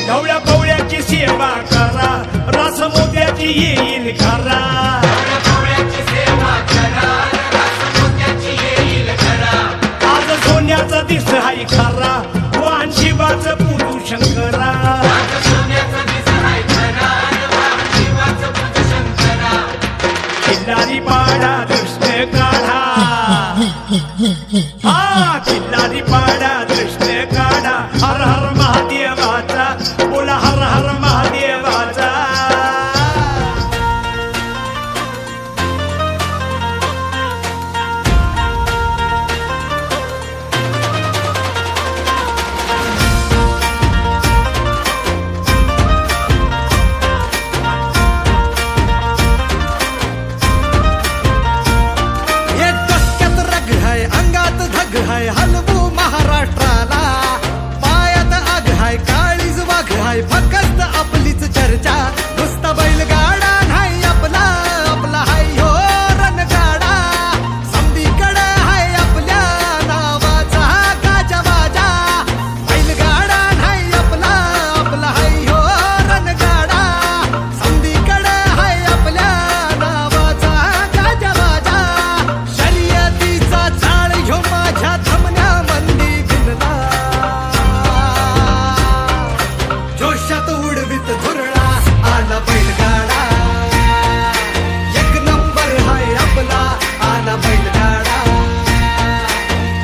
ढवळ्या पवळ्याची सेवा करा, रास मोत्याची येईल खरा. आज सोन्याचा दिस हाय खरा, वाहन शिवाचं पूजू शंकरा. किल्लारी पाडा कृष्ण काढा, हा किल्लारी पाडा कृष्ण काढा. हर हर महादेवाचा, बोला हर हर महादेवाचा. हाय हलवू महाराष्ट्राला, पायात आग हाय काळीज वाघ हाय, फक्त आपलीच चर्चा. नुसता बैलगाडा नाही आपला, आपला हाय हो रणगाडा. समधीकडे हाय आपल्या नावाचा गाजावाजा. बैलगाडा नाही आपला, आपला हाय हो रणगाडा. समधीकडे हाय आपल्या नावाचा गाजावाजा. शर्यतीचा चाळ घेऊ माझ्या धमन्या मंदी भिनला, जोशात उडवीत धुरळा आला बैलगाडा. एक नंबर हाय आपला आला बैलगाडा.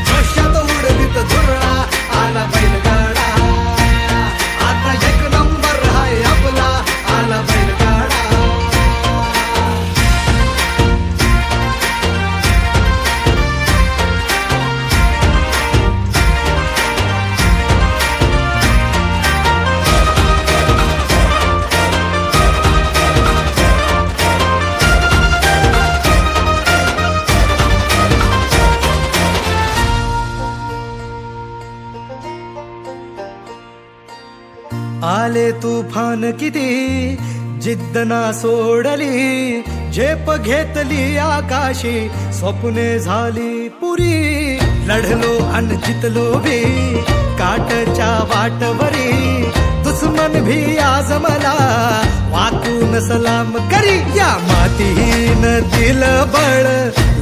जोशात उडवीत धुरळा आला बैलगाडा. आता एक नंबर हाय आपला आला बैलगाडा. आले तुफान किती जिद्द ना सोडली, झेप घेतली आकाशी, स्वप्ने झाली पुरी. लढलो अन जितलो भी काटच्या वाटवरी, दुश्मन भी आज मला वाकून सलाम करी. या मातीहीन दिल बळ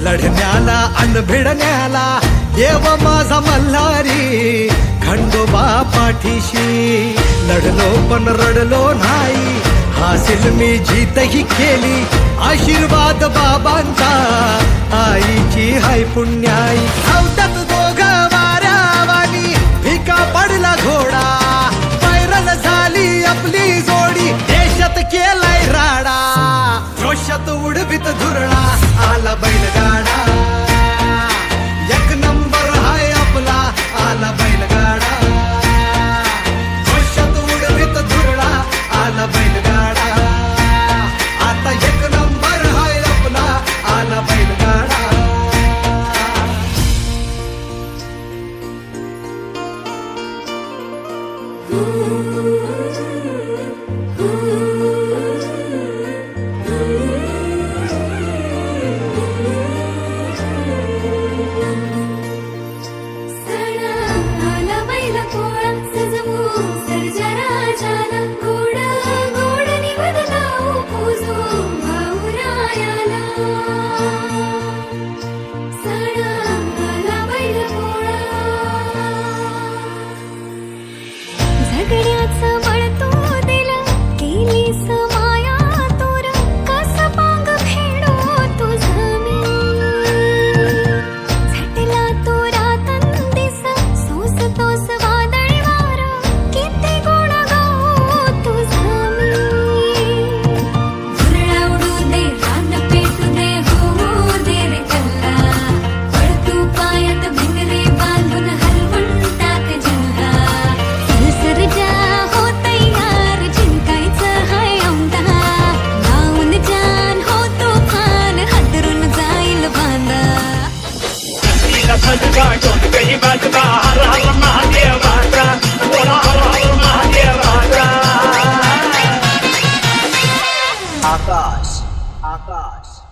लढण्याला अन भिडण्याला, देव माझा मल्हारी खंडोबा पाठीशी. लढलो पण रडलो नाही, हासिल मी जीतही केली. आशीर्वाद बाबांचा, आईची हाय पुण्याई. धावतात दोघं वाऱ्यावानी, भिका पडला घोडा. पैरल झाली आपली जोडी, देशात केलाय राडा. जोशात उडवीत धुरळा आला बैलगाडा. एक नंबर हाय आपला आला बैलगाडा. जोशात उडवीत धुरळा आला बैलगाडा. आता एक नंबर हाय आपला आला बैलगाडा.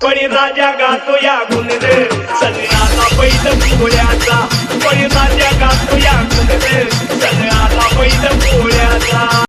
पळी राजा गातो या गुणर सगळ्याला पैद पोळ्याचा. पळी राजा गातो या गुणर सगळ्याला पैद पोळ्याचा.